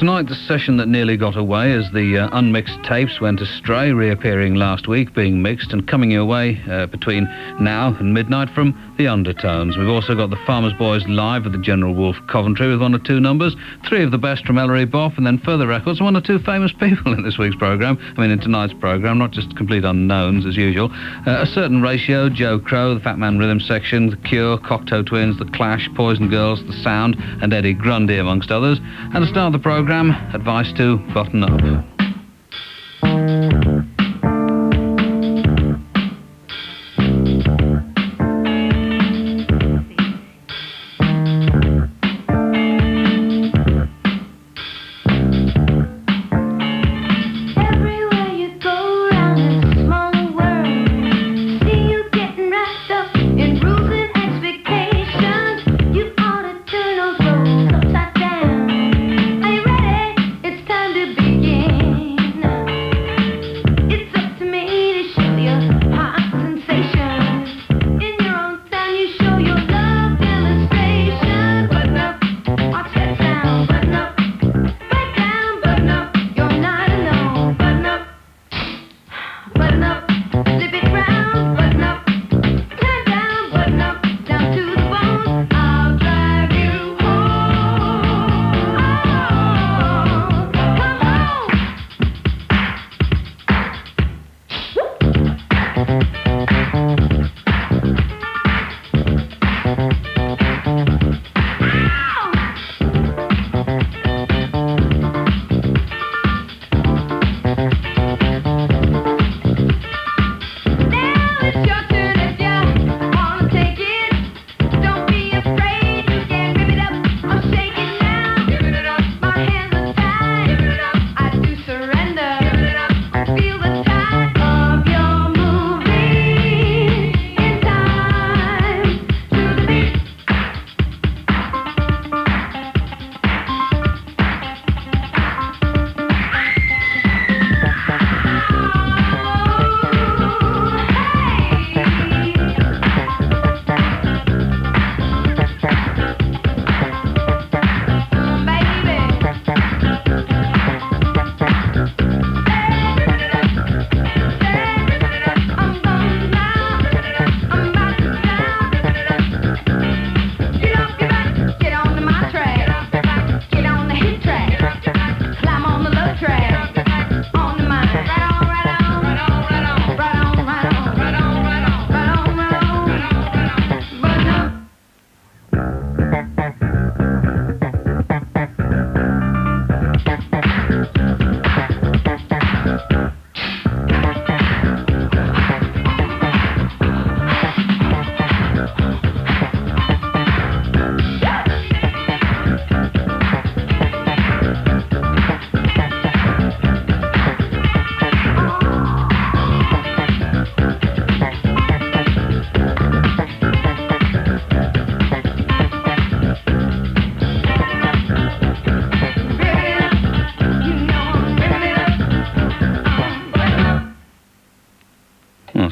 Tonight, the session that nearly got away as the unmixed tapes went astray, reappearing last week, being mixed and coming your way between now and midnight from the Undertones. We've also got the Farmers Boys live at the General Wolfe Coventry with 1 or 2 numbers, 3 of the best from Ellery Boff, and then further records, 1 or 2 famous people in this week's programme. In tonight's programme, not just complete unknowns as usual. A Certain Ratio, Joe Crow, the Fatman Rhythm section, The Cure, Cocteau Twins, The Clash, Poison Girls, The Sound, and Eddie Grundy, amongst others. And to start the programme, advice to button up.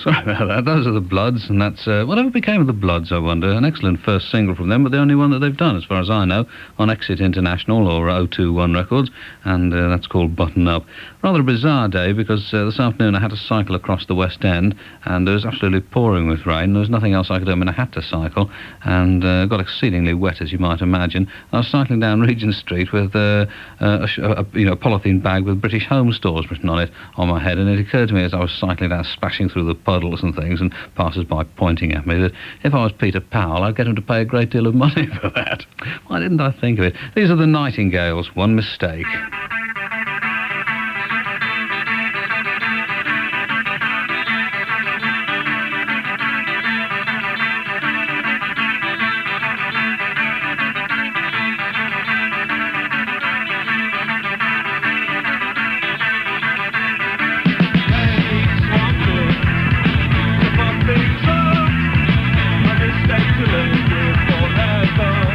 Sorry about that. Those are the Bloods, and that's... whatever became of the Bloods, I wonder? An excellent first single from them, but the only one that they've done, as far as I know, on Exit International, or 021 Records, and that's called Button Up. Rather a bizarre day, because this afternoon I had to cycle across the West End, and it was absolutely pouring with rain. There was nothing else I could do. I had to cycle, and got exceedingly wet, as you might imagine. I was cycling down Regent Street with a polythene bag with British Home Stores written on it on my head, and it occurred to me as I was cycling down, splashing through the puddles and things, and passers-by pointing at me, that if I was Peter Powell, I'd get him to pay a great deal of money for that. Why didn't I think of it? These are the Nightingales, One Mistake. Forever.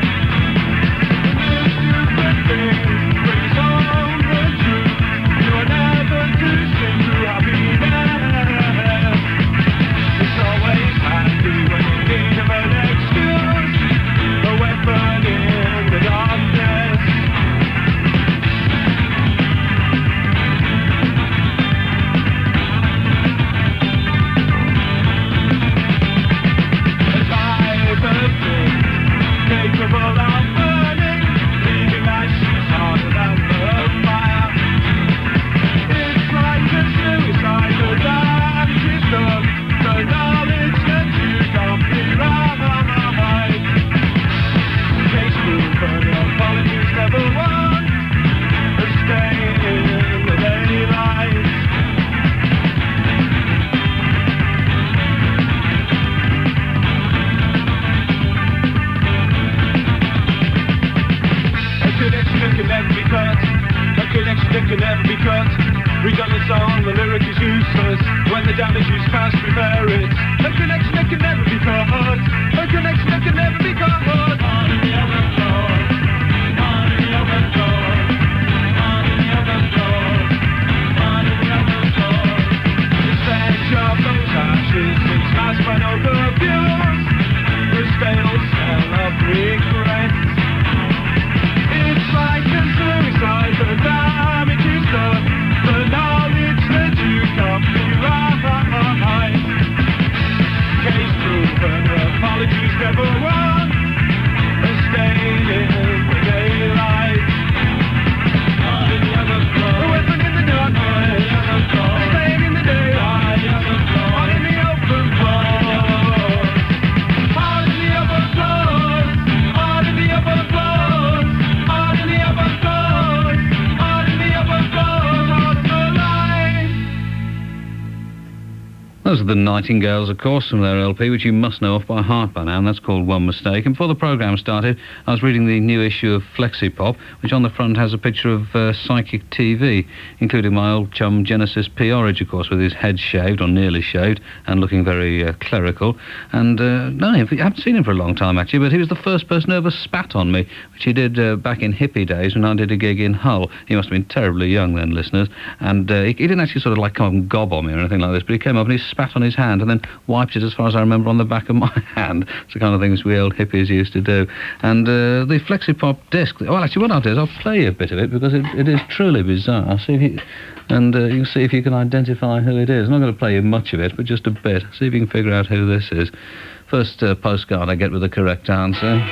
spirits. A connection that can never be cut. A connection that can never be cut. On in the other floor. On in the other floor. On in the other floor. On in the other floor. The stench of those ashes and smashed by no perfumes. The stale smell of regret. It's like a suicide, the damage is done. The knowledge that you can't be right. Case proven, apologies never won. A stain in the daylight. On in the other floor. A weapon in the darkness. A stain in the daylight. On in the open floor. On in the upper floors. On in the upper floors. On in the upper floors. On in the upper floors. On the line. Those are the Nightingales, of course, from their LP, which you must know off by heart by now, and that's called One Mistake. And before the programme started, I was reading the new issue of Flexi Pop, which on the front has a picture of Psychic TV, including my old chum Genesis Peorage, of course, with his head shaved, or nearly shaved, and looking very clerical. And, no, I haven't seen him for a long time, actually, but he was the first person who ever spat on me, which he did back in hippie days when I did a gig in Hull. He must have been terribly young then, listeners. And he didn't actually sort of like come up and gob on me or anything like this, but he came up and he spat on his hand and then wiped it, as far as I remember, on the back of my hand. It's the kind of things we old hippies used to do. And the Flexipop disc, well, actually, what I'll do is I'll play you a bit of it, because it is truly bizarre. I'll see if you... And you can see if you can identify who it is. I'm not going to play you much of it, but just a bit. See if you can figure out who this is. First postcard I get with the correct answer.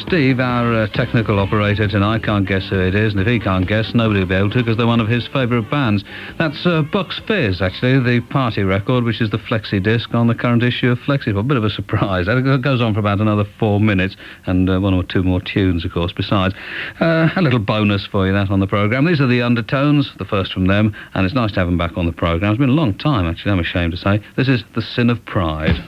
Steve, our technical operator tonight, can't guess who it is, and if he can't guess, nobody will be able to, because they're one of his favourite bands. That's Bucks Fizz, actually, the party record, which is the Flexi disc on the current issue of Flexi. A bit of a surprise. It goes on for about another 4 minutes, and one or two more tunes, of course, besides. A little bonus for you, that, on the programme. These are the Undertones, the first from them, and it's nice to have them back on the programme. It's been a long time, actually, I'm ashamed to say. This is The Sin of Pride.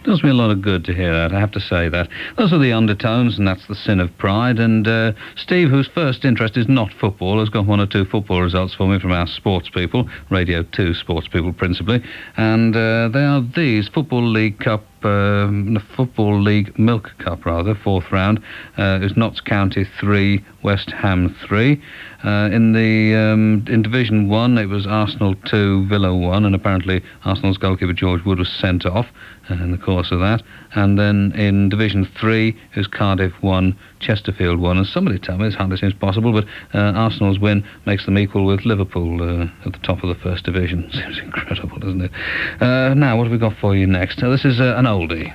Does me a lot of good to hear that, I have to say that. Those are the Undertones, and that's The Sin of Pride. And Steve, whose first interest is not football, has got 1 or 2 football results for me from our sports people, Radio 2 sports people principally. And they are these: Football League Cup, the Football League Milk Cup, rather, 4th round. It was Notts County 3, West Ham 3. In Division 1, it was Arsenal 2, Villa 1, and apparently Arsenal's goalkeeper George Wood was sent off in the course of that. And then in Division 3, it was Cardiff 1, Chesterfield 1. And somebody tell me, this hardly seems possible, but Arsenal's win makes them equal with Liverpool at the top of the First Division. Seems incredible, doesn't it? Now, what have we got for you next? This is an oldie.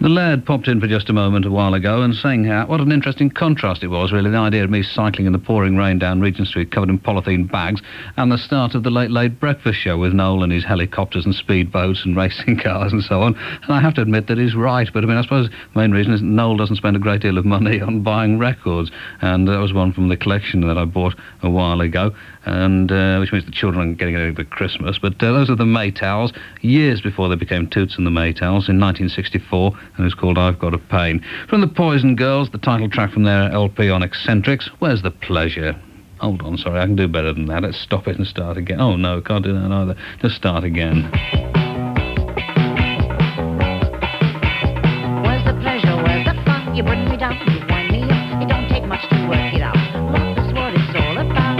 The Laird popped in for just a moment a while ago and saying how what an interesting contrast it was, really, the idea of me cycling in the pouring rain down Regent Street covered in polythene bags and the start of the Late Breakfast Show with Noel and his helicopters and speedboats and racing cars and so on. And I have to admit that he's right, but I mean, I suppose the main reason is Noel doesn't spend a great deal of money on buying records, and that was one from the collection that I bought a while ago, and which means the children are getting it at Christmas. But those are the Maytals, years before they became Toots and the Maytals, in 1964, and it was called I've Got a Pain. From the Poison Girls, the title track from their LP on Xntrix, Where's the Pleasure? Hold on, sorry, I can do better than that. Let's stop it and start again. Oh no, can't do that either. Just start again. Where's the pleasure? Where's the fun? You bring me down, you wind me up. It don't take much to work it out. Love is what it's all about.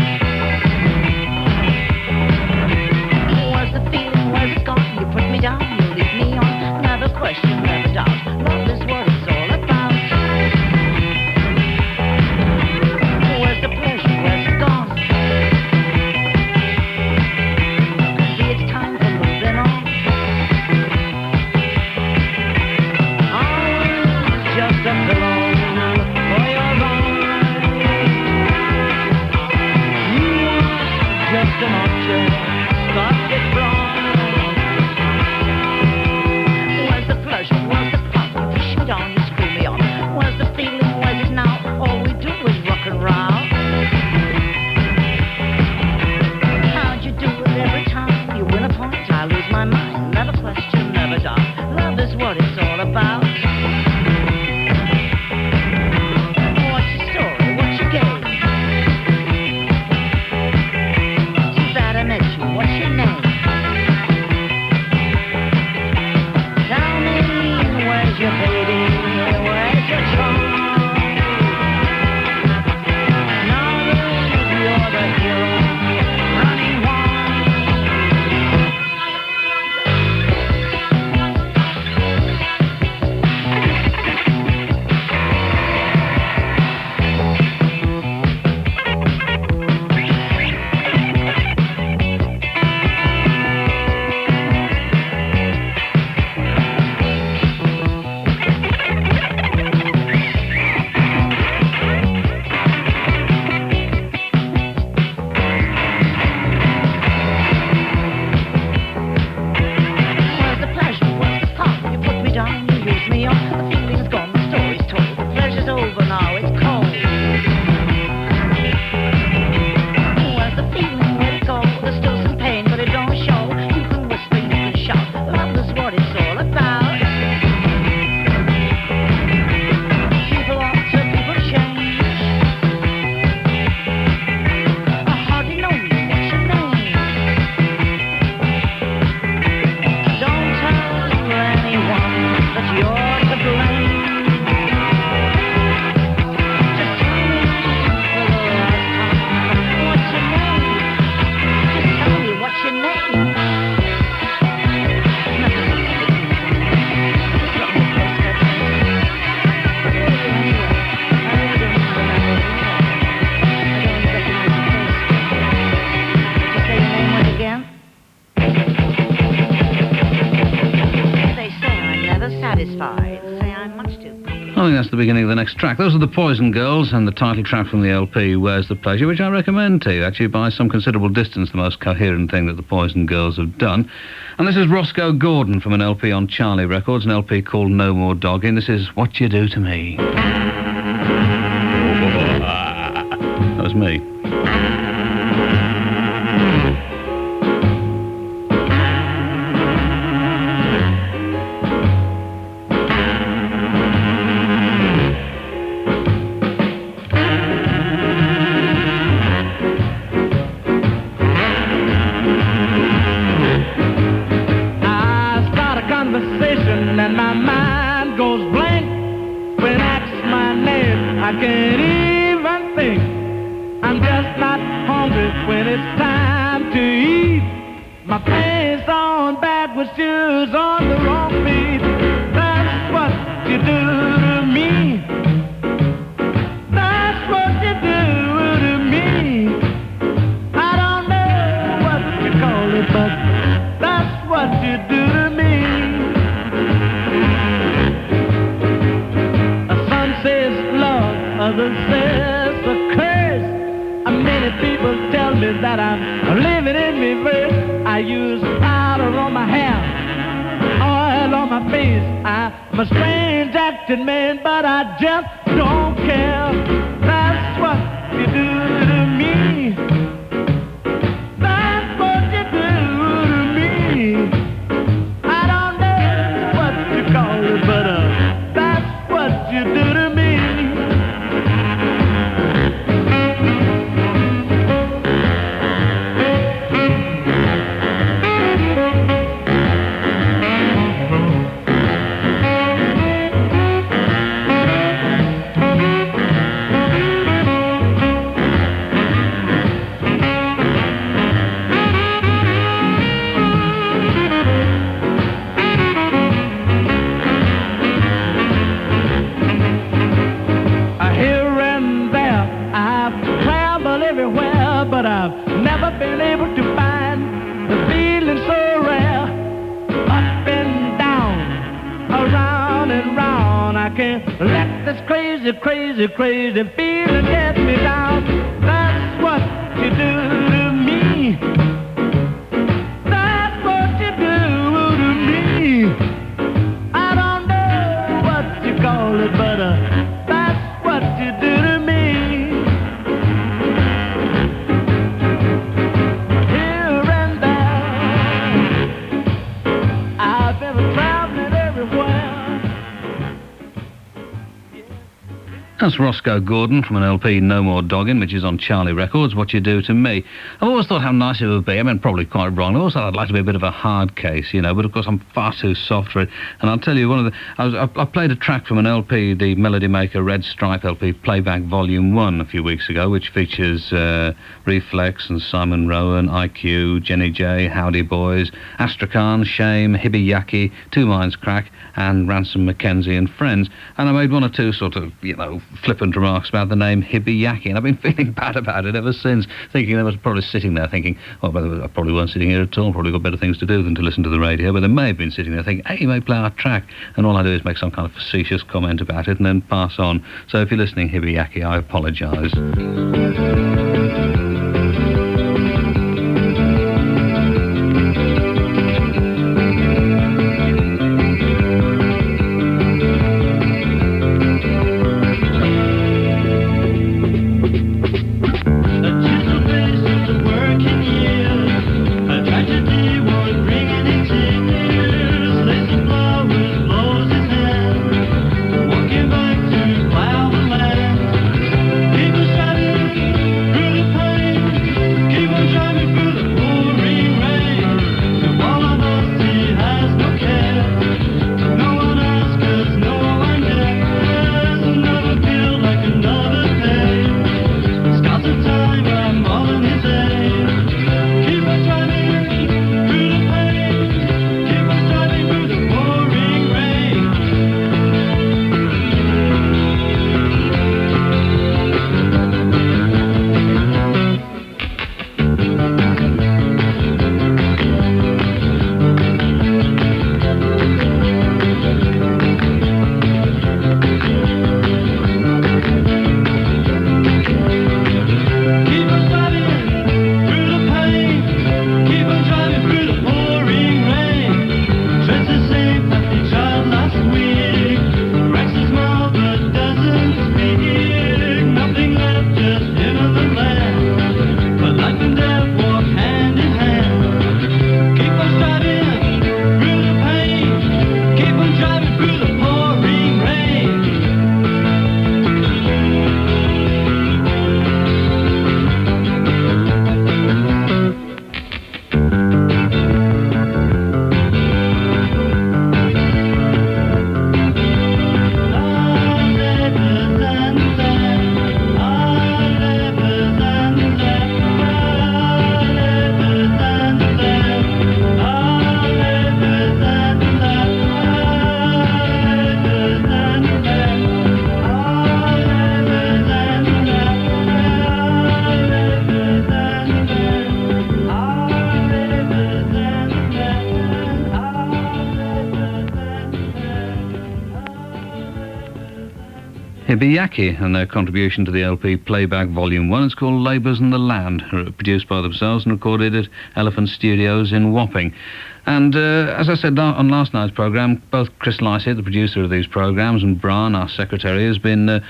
Where's the feeling? Where's it gone? You put me down, you lead me on. Never question, never doubt. Love is what it's all about. Where's the pleasure? Where's it gone? See, it's time for moving on. I was just a pillow for your arms. You were just an object, stuck it wrong. Where's the pleasure? Where's the fun? You push me down, you screw me on. Where's the feeling? Where's it now? All we do is rock and roll. How'd you do it every time? You win a point, I lose my mind. Never question, never doubt. Love is what it's all about. What's your story? What's your game? me on. The feeling's gone, the story's told. The pleasure's over now, it's cold. Where's the feeling, where'd it go? There's still some pain, but it don't show. You can whisper, you can shout. Love is what it's all about. People alter, people change. I hardly know you, what's your name? Don't tell anyone that you're to blame. Just tell me for the last time, what's your name? Just tell me what's your name. Satisfied. Say I'm much too complicated. I think that's the beginning of the next track. Those are the Poison Girls and the title track from the LP, Where's the Pleasure, which I recommend to you. Actually, by some considerable distance, the most coherent thing that the Poison Girls have done. And this is Rosco Gordon from an LP on Charly Records, an LP called No More Doggin. This is What You Do to Me. That was me. And my mind goes blank when asked my name. I can't even think. I'm just not hungry when it's time to eat. My pants on backwards, shoes on the wrong feet. That's what you do to me. That's what you do to me. I don't know what you call it, but that's what you do to me. Others says a curse. Many people tell me that I'm living in reverse. I use powder on my hair, oil on my face. I'm a strange acting man, but I just don't care. That's what you do to me. That's what you do to me. I don't know what you call it, but that's what you do to me. But I've never been able to find the feeling so rare. Up and down, around and round. I can't let this crazy, crazy, crazy feeling get me down. That's what you do to me. That's what you do to me. I don't know what you call it, but that's what you do to me. That's Rosco Gordon from an LP, No More Doggin, which is on Charly Records, What You Do to Me. I've always thought how nice it would be. I mean, probably quite wrong. I always thought I'd like to be a bit of a hard case, you know, but of course I'm far too soft for it. And I'll tell you, I played a track from an LP, the Melody Maker Red Stripe LP, Playback Volume 1 a few weeks ago, which features Reflex and Simon Rowan, IQ, Jenny J, Howdy Boys, Astrakhan, Shame, Hibi Yaki, Two Minds Crack, and Ransom Mackenzie and Friends. And I made one or two sort of, you know, flippant remarks about the name Hibi Yaki, and I've been feeling bad about it ever since, thinking they was probably sitting there thinking, oh, well, I probably weren't sitting here at all, probably got better things to do than to listen to the radio, but they may have been sitting there thinking, hey, you may play our track, and all I do is make some kind of facetious comment about it and then pass on. So if you're listening, Hibi Yaki, I apologise. Hibi Yaki and their contribution to the LP Playback Volume 1. It's called Labours in the Land, produced by themselves and recorded at Elephant Studios in Wapping. And as I said on last night's programme, both Chris Lycett, the producer of these programmes, and Brian, our secretary, have been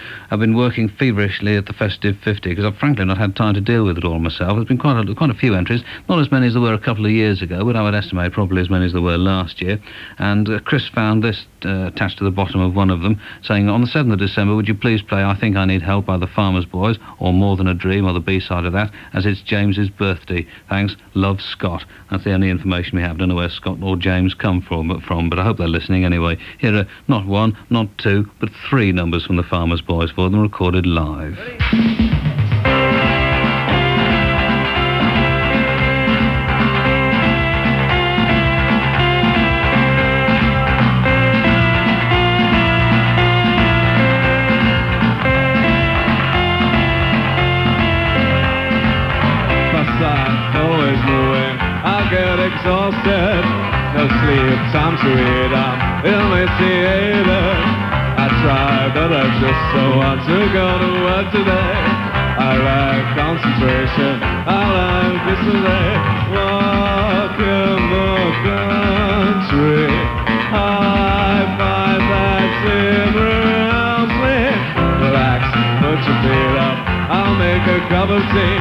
working feverishly at the Festive 50, because I've frankly not had time to deal with it all myself. There's been quite a few entries, not as many as there were a couple of years ago, but I would estimate probably as many as there were last year. And Chris found this attached to the bottom of one of them, saying, on the 7th of December, would you please play I Think I Need Help by the Farmers Boys, or More Than a Dream, or the B-side of that, as it's James's birthday. Thanks, love, Scott. That's the only information we have. Don't know where Scott or James come from, but I hope they're listening anyway. Here are not one, not two, but 3 numbers from the Farmers Boys for them, recorded live. Always moving, I get exhausted. No sleep, time to eat, I'm emaciated. I try, but I just so want to go to work today. I lack concentration, I like yesterday. Walk in the country, high five that in sleep. Relax, put your feet up, I'll make a cup of tea.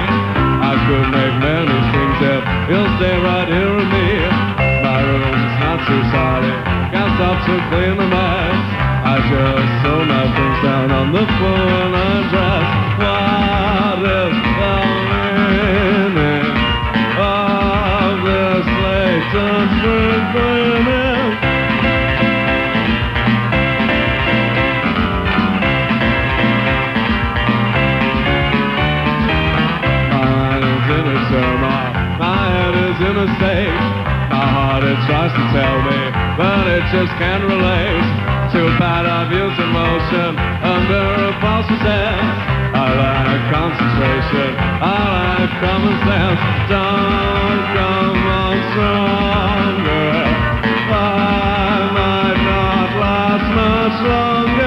I could make many things if you'll stay right here with me. My room's not too tidy, can't stop to clean the mess. I just sew my things down on the floor and undress. What is the meaning of this latent spring cleaning? My head is in a state. My heart it tries to tell me, but it just can't relate. Too bad I've used emotion under a false pretense. I lack concentration, I lack common sense. Don't come on stronger, I might not last much longer.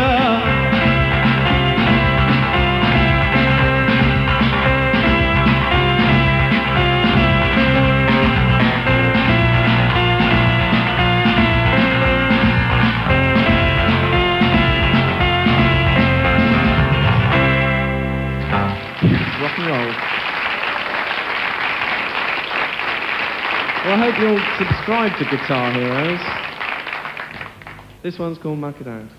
Well, I hope you'll subscribe to Guitar Heroes. This one's called Muck It Out.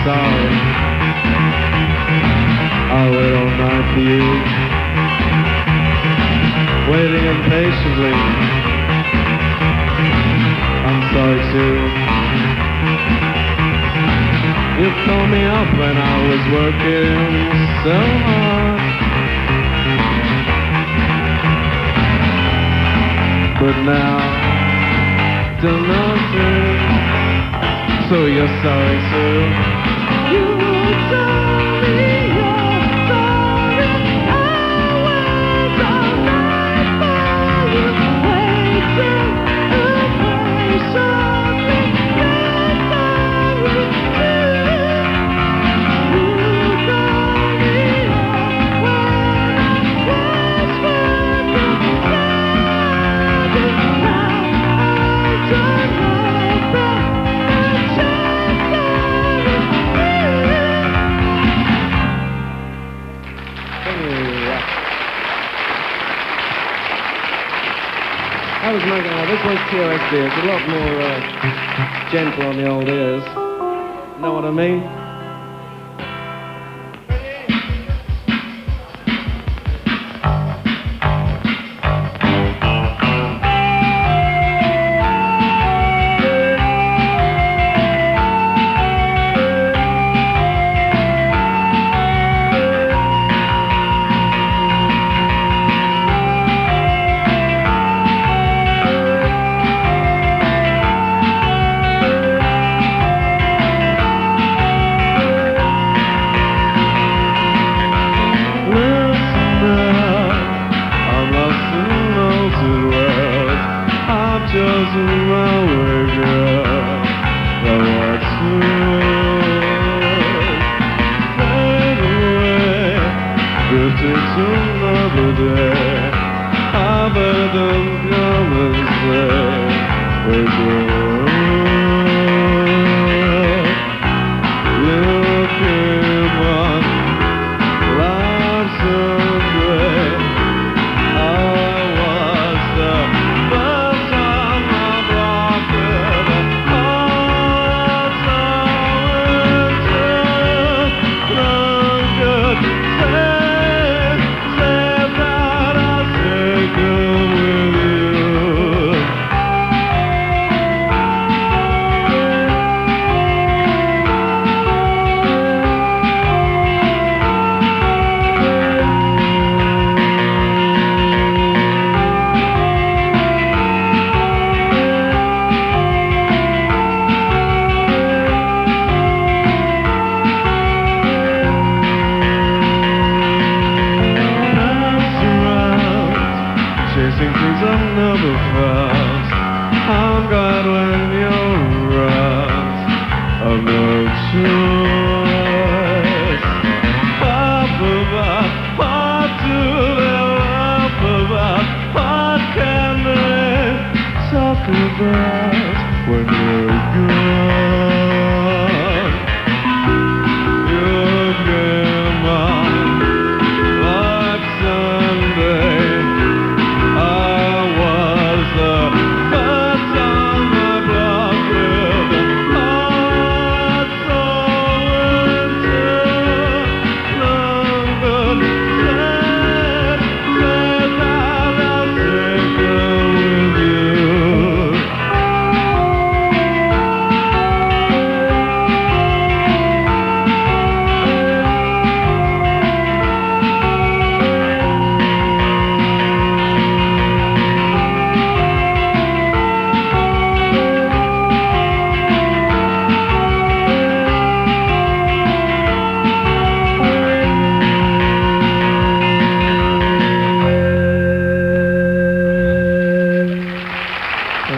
sorry. I'll wait all night for you, waiting impatiently. I'm sorry too. You called me up when I was working so hard, but now done nothing. So you're sorry too. You told me you're sorry. I wait all night for you, waiting impatiently. You're sorry too. You called me up when I was working so hard. Now I don't know. I was making out. This one's QSD. It's a lot more gentle on the old ears. Know what I mean? You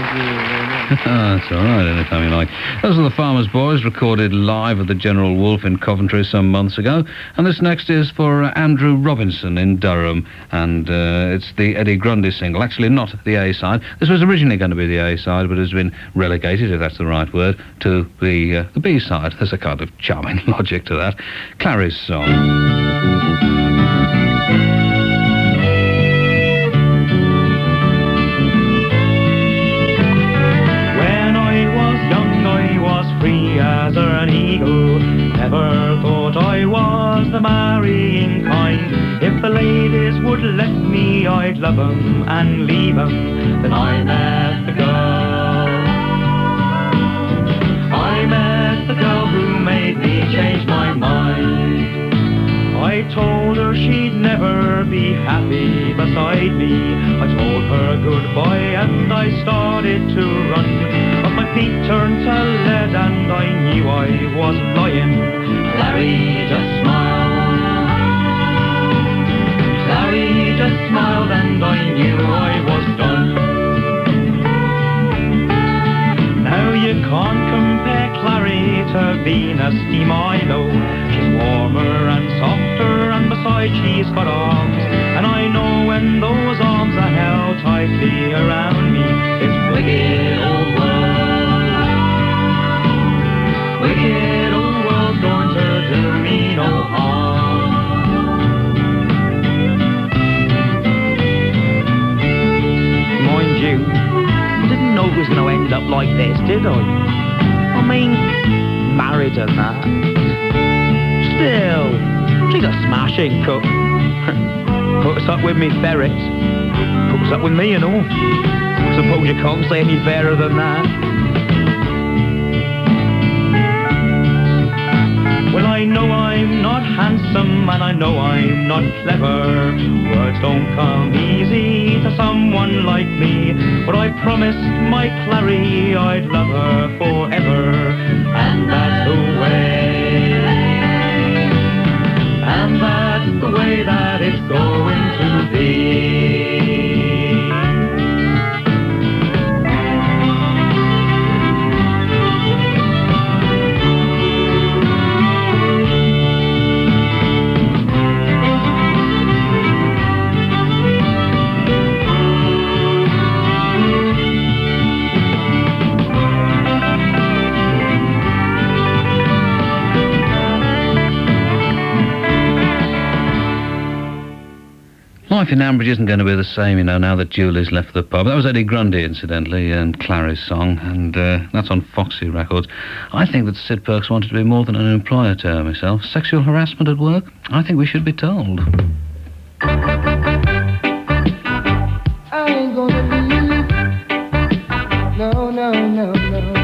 Thank you very much. That's all right, anytime you like. Those are the Farmers Boys, recorded live at the General Wolfe in Coventry some months ago. And this next is for Andrew Robinson in Durham, and it's the Eddie Grundy single. Actually, not the A-side. This was originally going to be the A-side, but has been relegated, if that's the right word, to the B-side. There's a kind of charming logic to that. Clarrie's song. Free as an eagle, never thought I was the marrying kind. If the ladies would let me, I'd love 'em and leave 'em. Then I met the girl. I met the girl who made me change my mind. I told her she'd never be happy beside me. I told her goodbye and I started to run. But my feet turned to lead and I knew I was lying. Clarrie just smiled. Clarrie just smiled and I knew I was done. Now you can't compare Clarrie to Venus de Milo. She's warmer and softer and besides she's got arms. And I know when those arms are held tightly around me, this wicked old world, wicked old world's going to do me no harm. Mind you, I didn't know it was going to end up like this, did I? I mean, married and that. Still, she's a smashing cook. Puts up with me ferrets. Puts up with me and all. Suppose you can't say any fairer than that. Well, I know I'm not handsome and I know I'm not clever. Words don't come easy to someone like me. But I promised my Clarrie I'd love her forever. And that's the way. And that's the way that it's going to be. Life in Ambridge isn't going to be the same, you know, now that Julie's left the pub. That was Eddie Grundy, incidentally, and Clarrie's song, and that's on Foxy Records. I think that Sid Perks wanted to be more than an employer term himself. Sexual harassment at work? I think we should be told. I ain't gonna leave. No, no, no, no.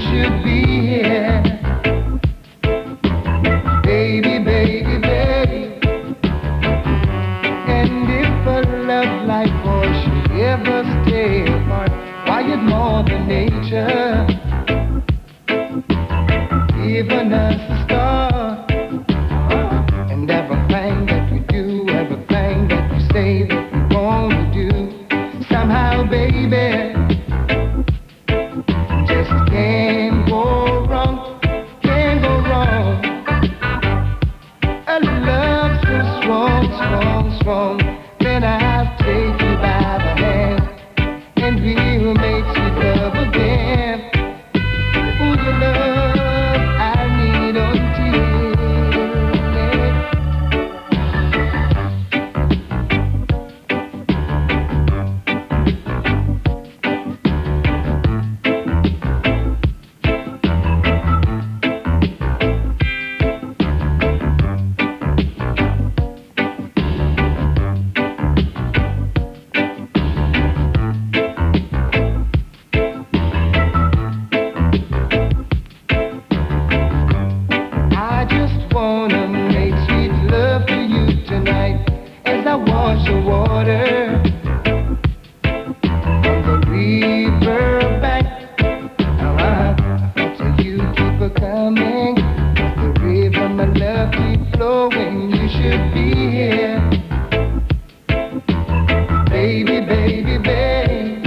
Should be here. Baby, baby, baby. And if a love like ours should ever stay apart, why it's more than nature, giving us a start. And everything that we do, everything that we say that we want to do, somehow, baby, just can't go wrong, can't go wrong. A love so strong, strong, strong, then I'll take you by the hand, and we'll make sweet love again. Ooh, your love, I need until I just wanna make sweet love to you tonight as I wash the water on the river bank. I thought till you keep a coming, the river, my love, keep flowing. You should be here, baby, baby, babe.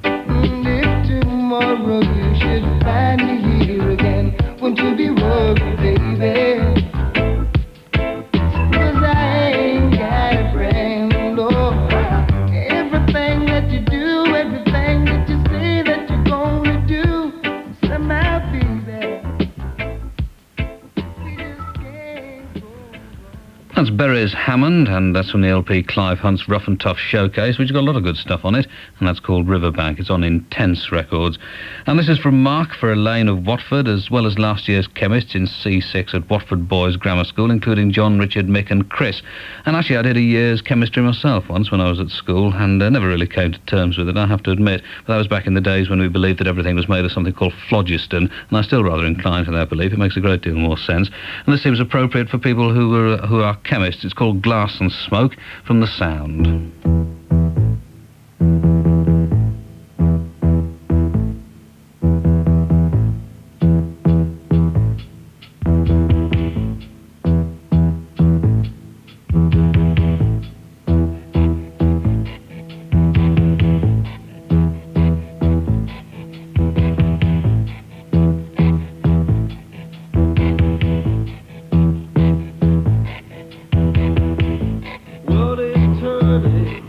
And if tomorrow you should find me here again, won't you be worried, baby? 'Cause I ain't got a friend, no. Everything that you do, everything that you say that you're gonna do, somehow, baby, we just can't go wrong. That's Beres Hammond, and that's from the LP Clive Hunt's Ruff and Tuff Showcase, which has got a lot of good stuff on it, and that's called Riverbank. It's on Intense Records. And this is from Mark for Elaine of Watford, as well as last year's chemists in C6 at Watford Boys Grammar School, including John, Richard, Mick and Chris. And actually I did a year's chemistry myself once when I was at school, and never really came to terms with it, I have to admit. But that was back in the days when we believed that everything was made of something called phlogiston, and I still rather incline to that belief. It makes a great deal more sense. And this seems appropriate for people who are chemists. It's called Glass and Smoke from The Sound. What is turning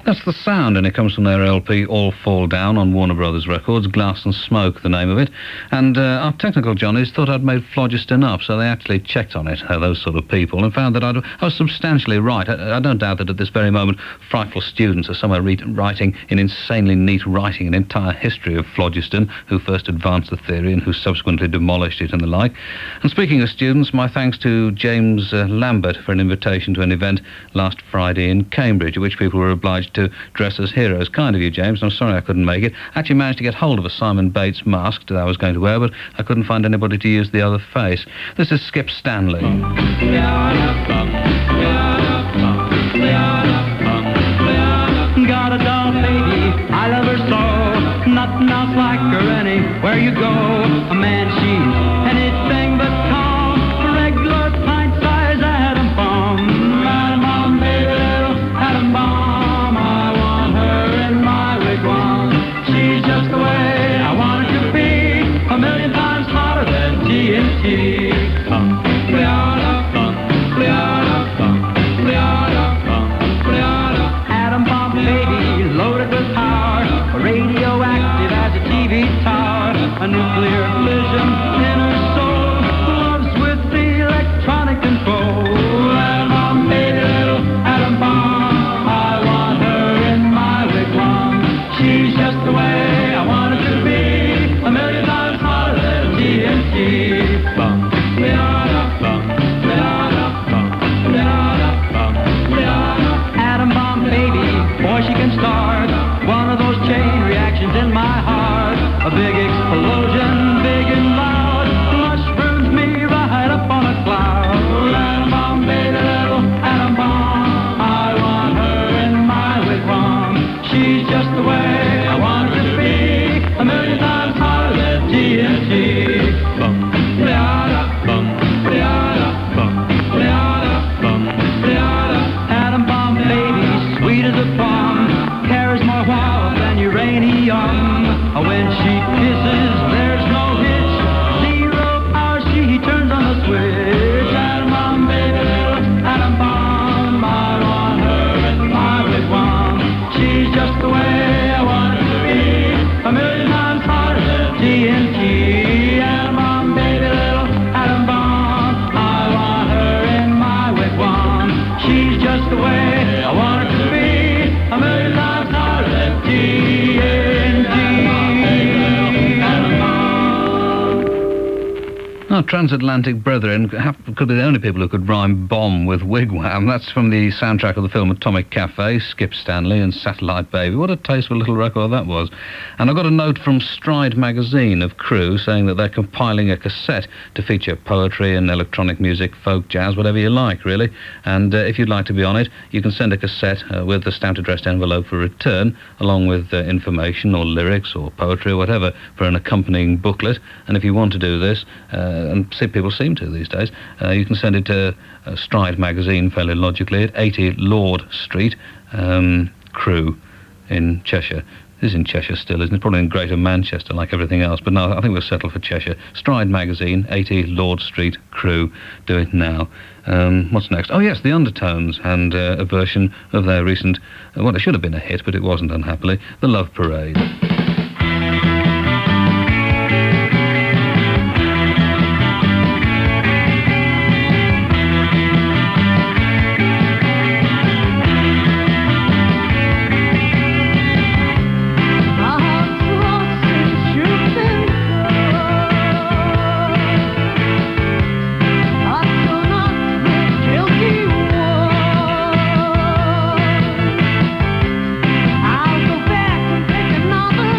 That's The Sound, and it comes from their LP All Fall Down on Warner Brothers Records, Glass and Smoke, the name of it. And our technical Johnnies thought I'd made phlogiston up, so they actually checked on it, those sort of people, and found that I was substantially right. I don't doubt that at this very moment, frightful students are somewhere writing in insanely neat writing an entire history of phlogiston, who first advanced the theory and who subsequently demolished it and the like. And speaking of students, my thanks to James Lambert for an invitation to an event last Friday in Cambridge, at which people were obliged to dress as heroes. Kind of you, James. I'm sorry I couldn't make it. Actually managed to get hold of a Simon Bates mask that I was going to wear, but I couldn't find anybody to use the other face. This is Skip Stanley. Got a doll baby, I love her so. Nothing else like her anywhere you go. A man, she's anything but calm. A regular pint-sized atom bomb. Atom bomb, baby, little atom bomb. I want her in my wigwam. She's just the way I want her to be. A million times hotter than TNT. Atom bomb baby, loaded with power, radioactive as a TV tower, a nuclear fission in her soul, loves with the electronic control. Atom bomb baby, little atom bomb, I want her in my wigwam. She's just the way I want her to be, a million times hotter than TNT. Bum, atom bomb baby, boy she can start one of those chain reactions in my heart. A big explosion, big and loud, mushrooms me right up on a cloud. Atom bomb baby, little atom bomb, I want her in my wigwam. She's just the way I want her to be, a million times hotter than TNT. Bum, atom bomb baby, sweet as a plum, carries more wow than uranium. When she kisses, there's no hitch, zero hour, she turns on the switch. Atom bomb baby, little atom bomb, I want her in my wigwam. She's just the way I want her to be, a million times hotter than TNT. Atom bomb baby, little atom bomb, I want her in my wigwam. She's just the way I want her to be, a million times hotter than TNT. Our transatlantic brethren could be the only people who could rhyme bomb with wigwam. That's from the soundtrack of the film Atomic Cafe, Skip Stanley and Satellite Baby. What a tasteful little record that was. And I got a note from Stride magazine of Crew saying that they're compiling a cassette to feature poetry and electronic music, folk, jazz, whatever you like, really. And if you'd like to be on it, you can send a cassette with a stamped addressed envelope for return, along with information or lyrics or poetry or whatever for an accompanying booklet. And if you want to do this, and people seem to these days, you can send it to Stride magazine fairly logically at 80 Lord Street, Crew in Cheshire. This is in Cheshire still, isn't it? Probably in Greater Manchester like everything else, but no, I think we'll settle for Cheshire. Stride magazine, 80 Lord Street, Crew. Do it now. What's next? Oh yes, the Undertones, and a version of their recent, well, it should have been a hit, but it wasn't, unhappily, The Love Parade. I'll go back and pick another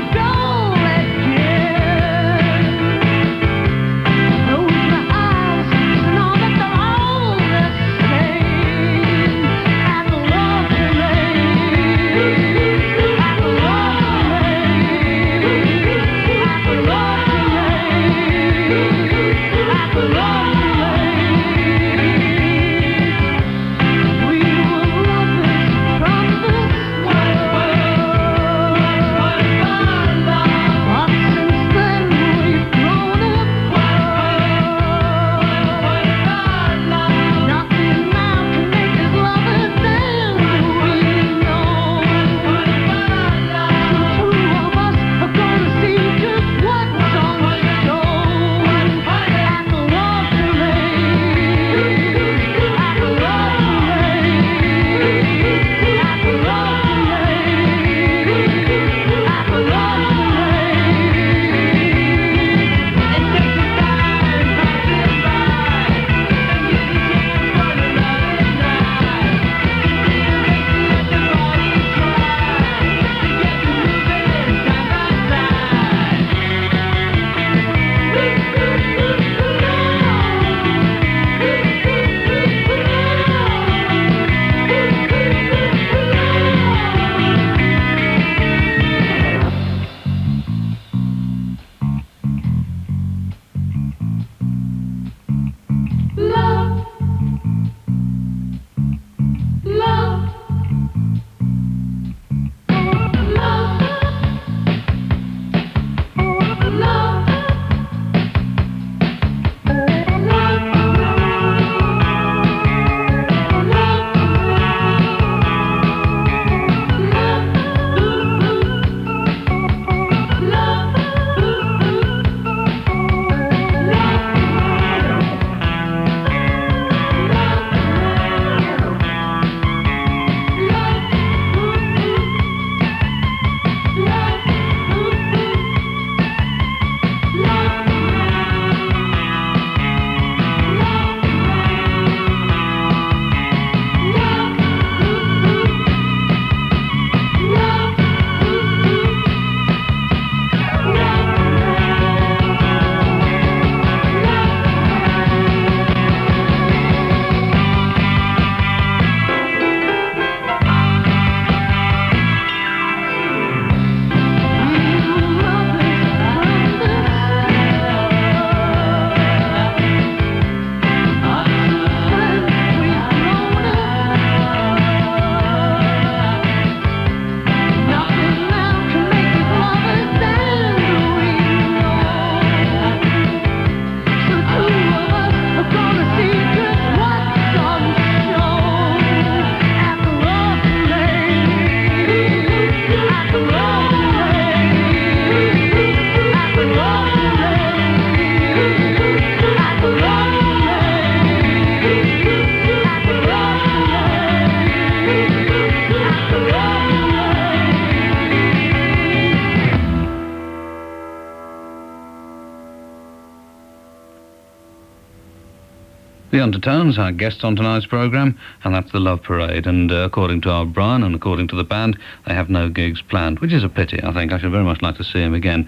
The Undertones are guests on tonight's programme, and that's the Love Parade. And according to our Brian and according to the band, they have no gigs planned, which is a pity, I think. I should very much like to see him again.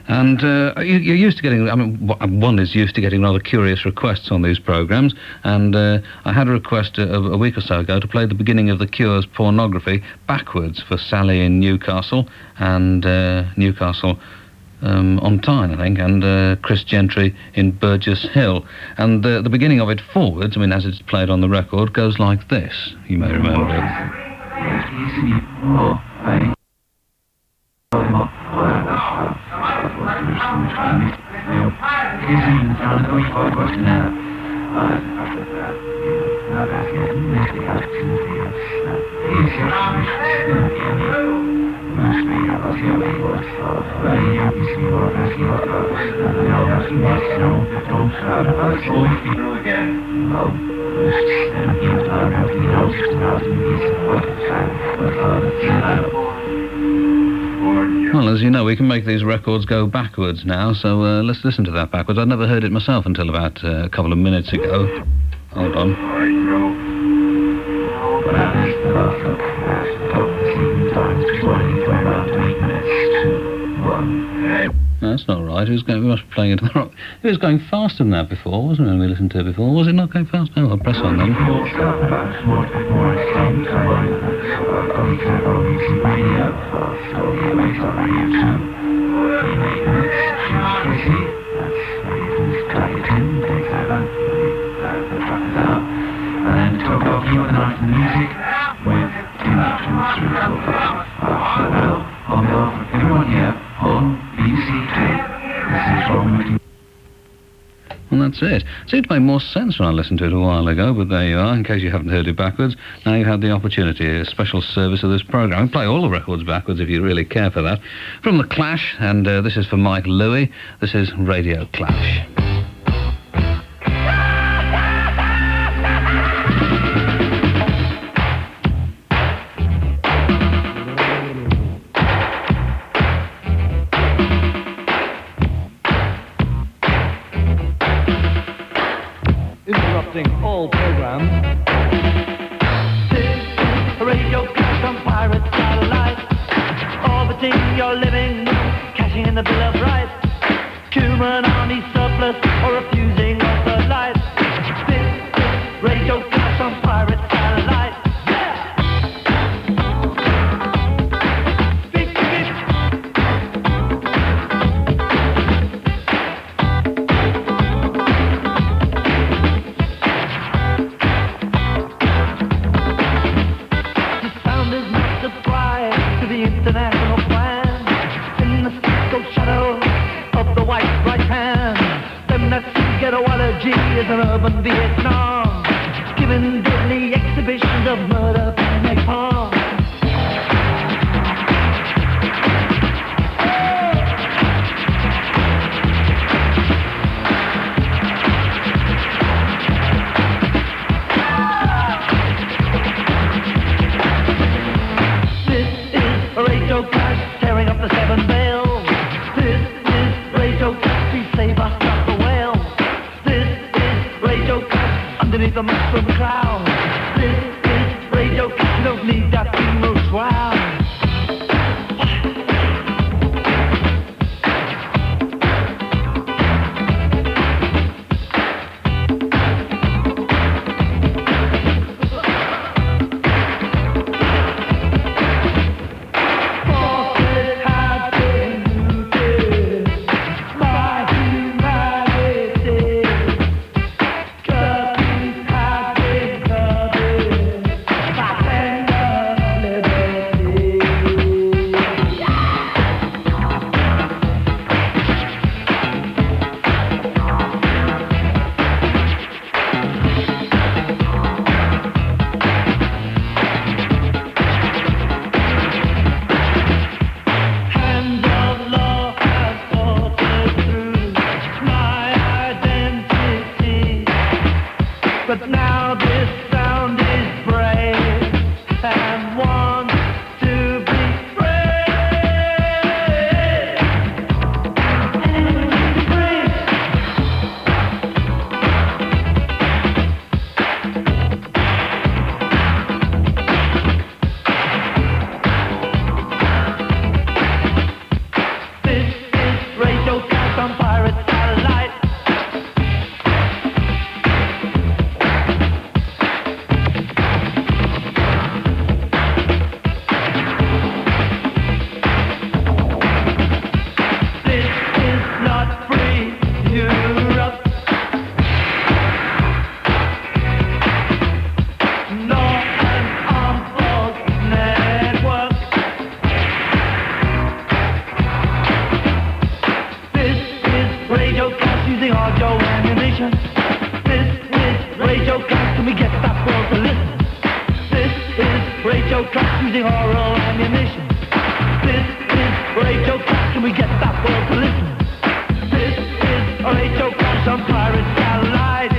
And you're used to getting, I mean, one is used to getting rather curious requests on these programmes, and I had a request a week or so ago to play the beginning of The Cure's Pornography backwards for Sally in Newcastle, and Newcastle on Tyne, I think, and Chris Gentry in Burgess Hill. And the beginning of it forwards, I mean, as it's played on the record, goes like this. You may remember it. Well, as you know, we can make these records go backwards now, so let's listen to that backwards. I'd never heard it myself until about a couple of minutes ago. Hold on. No, that's not right. We must be playing it to the rock. It was going faster than that before, wasn't it, when we listened to it before? Was it not going fast? Oh, I'll press on then. And talk about you and I music with 2, 3, 4, 5. On behalf of everyone here on BC2, this is Robin. And that's it. It seemed to make more sense when I listened to it a while ago, but there you are, in case you haven't heard it backwards. Now you've had the opportunity, a special service of this programme. I play all the records backwards if you really care for that. From The Clash, and this is for Mike Louie, this is Radio Clash. All programs. This is a radio clash on pirate satellite, orbiting your living room, cashing in the Bill of Rights, human army surplus or refusing of the light. This is radio clash on pirate satellite. International plan in the Cisco shadow of the white right hand. Them that see ghettoology is an urban Vietnam, giving deadly exhibitions of murder and napalm. Radio Clash tearing up the seven veils. This is Radio Clash to save us from the whales. This is Radio Clash underneath the mushroom cloud. This is Radio Clash, you don't need that funeral shroud. generation. This is Radio Clash, can we get that world to listen? This is Radio Clash using oral ammunition. This is Radio Clash, can we get that world to listen? This is Radio Clash on pirate satellite,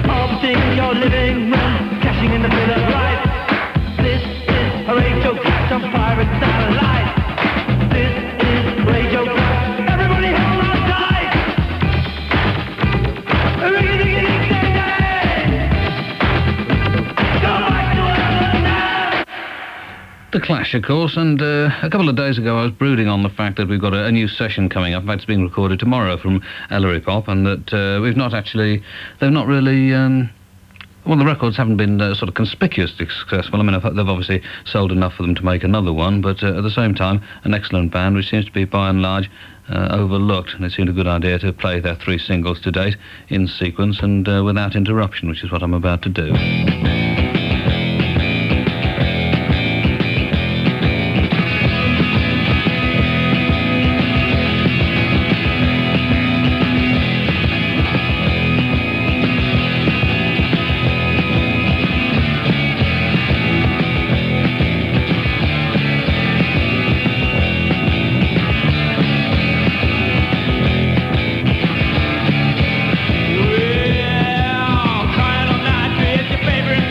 orbiting your living room, cashing in the Bill of Rights. This is Radio Clash on pirate satellite. This is Radio Clash. Everybody hold on tight. The Clash, of course, and a couple of days ago I was brooding on the fact that we've got a new session coming up. In fact, it's being recorded tomorrow from Ellery Pop, and that they've not really... well, the records haven't been sort of conspicuously successful. I mean, they've obviously sold enough for them to make another one, but at the same time, an excellent band, which seems to be, by and large, overlooked. And it seemed a good idea to play their 3 singles to date in sequence and without interruption, which is what I'm about to do. Well, crying all night is your favorite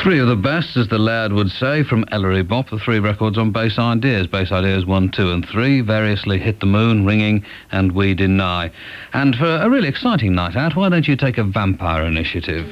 Three of the best, as the lad would say, from Ellery Bop, the three records on Bass Ideas. Bass Ideas 1, 2 and 3, variously Hit the Moon, Ringing and We Deny. And for a really exciting night out, why don't you take a Vampire initiative?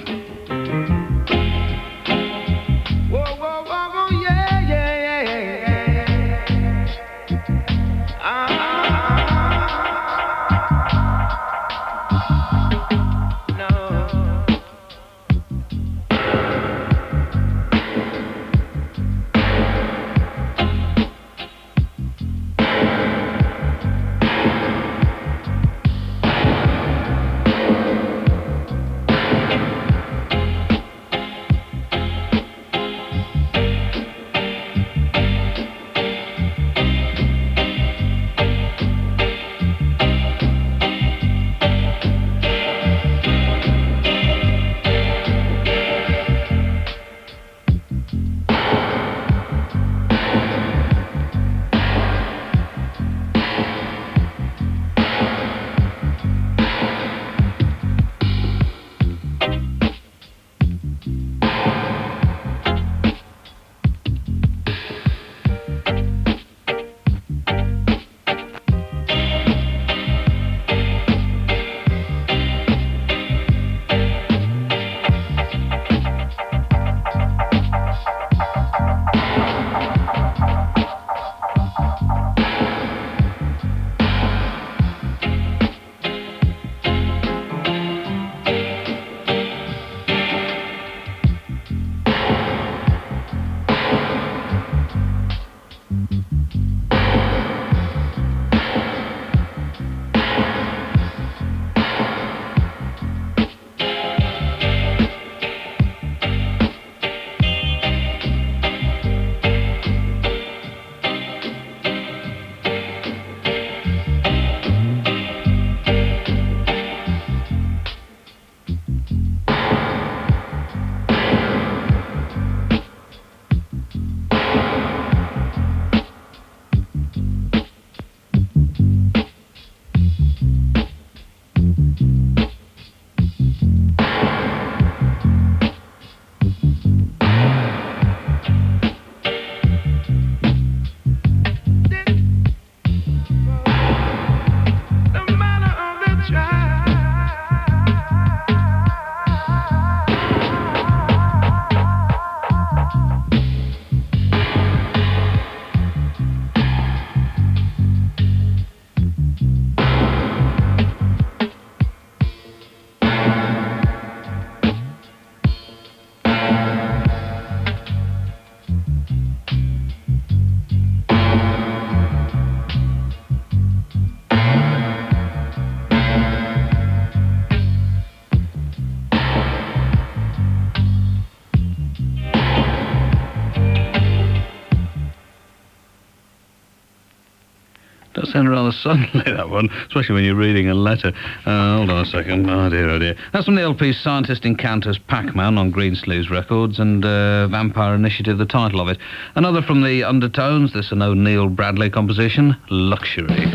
Does sound rather suddenly, that one, especially when you're reading a letter. Hold on a second. Oh dear, oh dear. That's from the LP Scientist Encounters Pac-Man on Greensleeves Records, and Vampire Initiative, the title of it. Another from the Undertones, this an O'Neill Bradley composition, Luxury.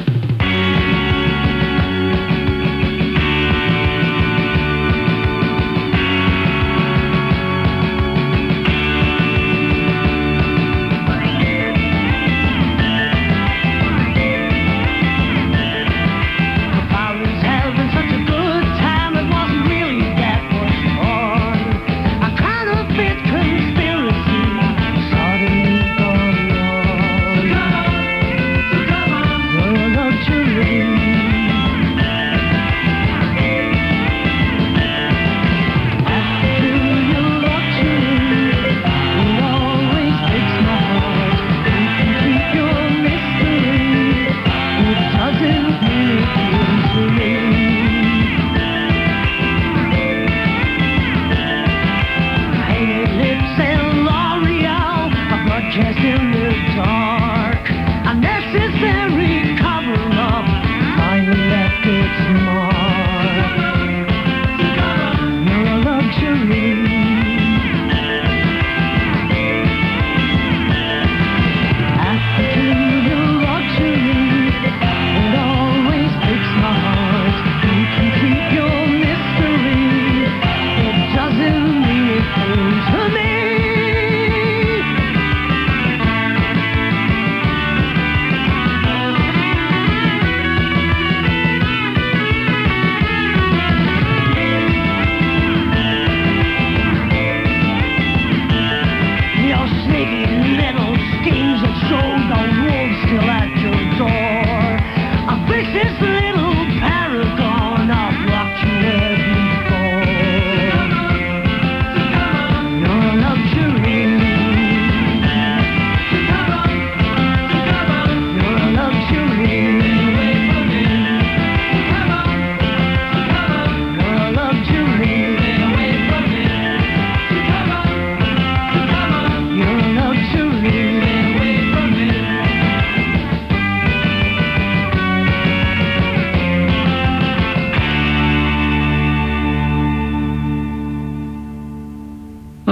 No, no,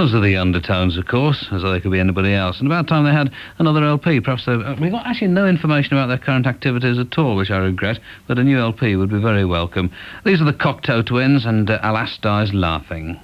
Those are the Undertones, of course, as they could be anybody else. And about time they had another LP. Perhaps we got actually no information about their current activities at all, which I regret, but a new LP would be very welcome. These are the Cocteau twins and Alas Dies Laughing.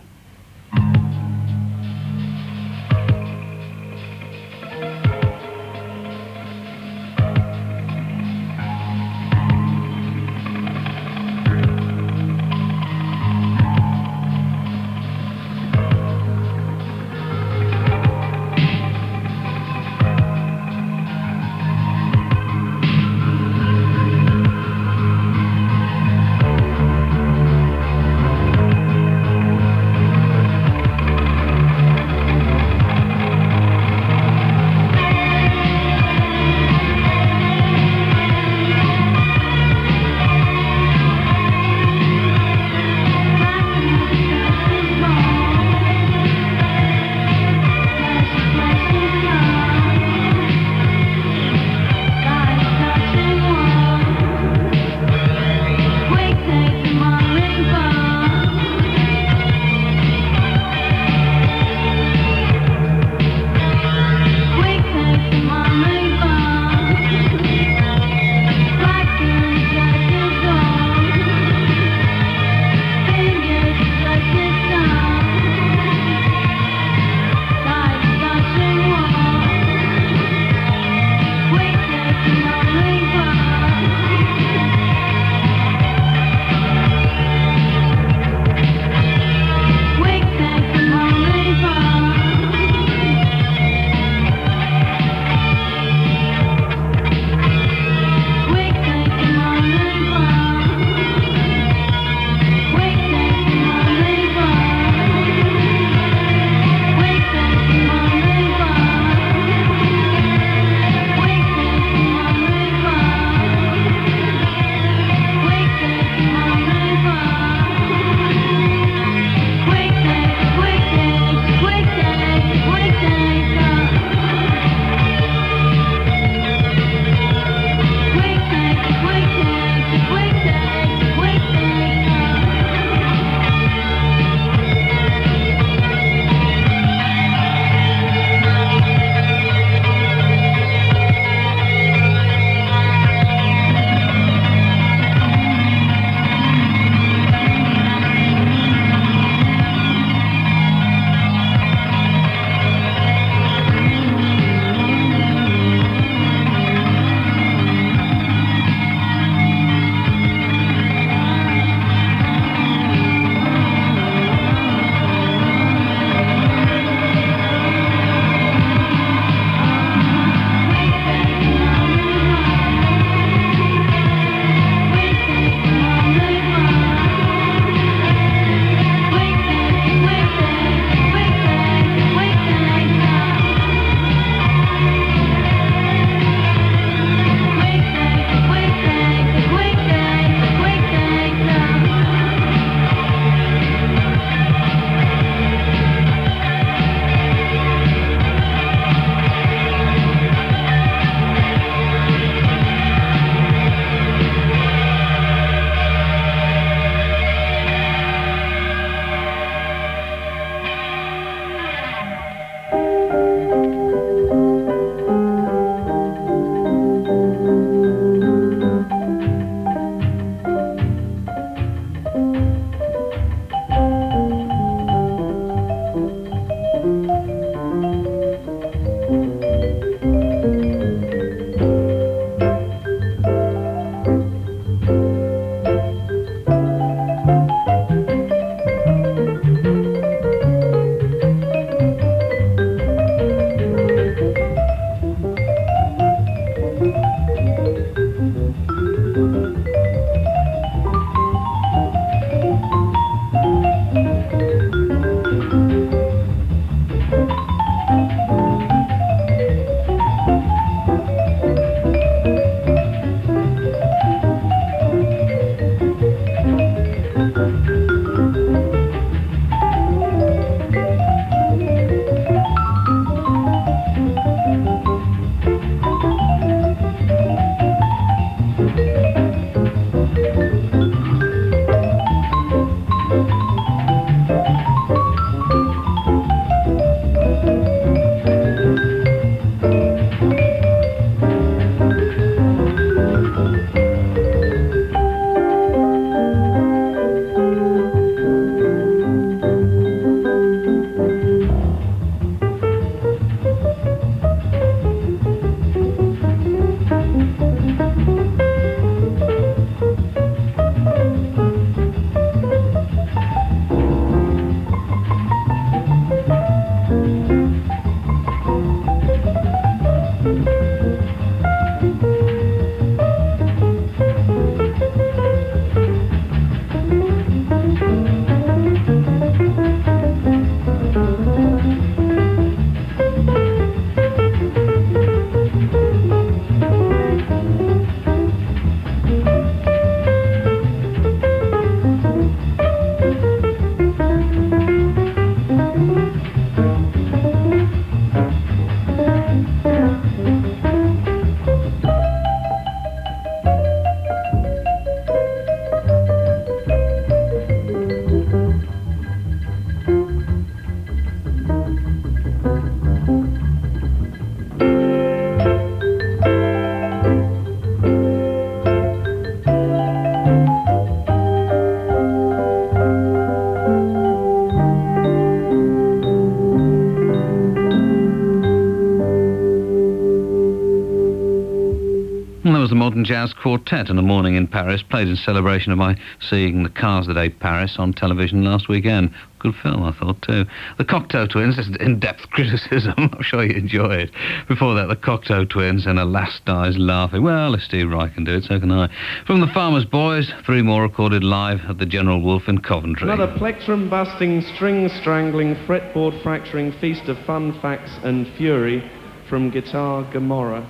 and Jazz Quartet and A Morning in Paris, played in celebration of my seeing The Cars That Ate Paris on television last weekend. Good film, I thought, too. The Cocteau Twins, this is in-depth criticism. I'm sure you enjoy it. Before that, the Cocteau Twins and A Lass Dies Laughing. Well, if Steve Wright can do it, so can I. From the Farmers Boys, 3 more recorded live at the General Wolfe in Coventry. Another plectrum-busting, string-strangling, fretboard-fracturing feast of fun, facts and fury from Guitar Gomorrah.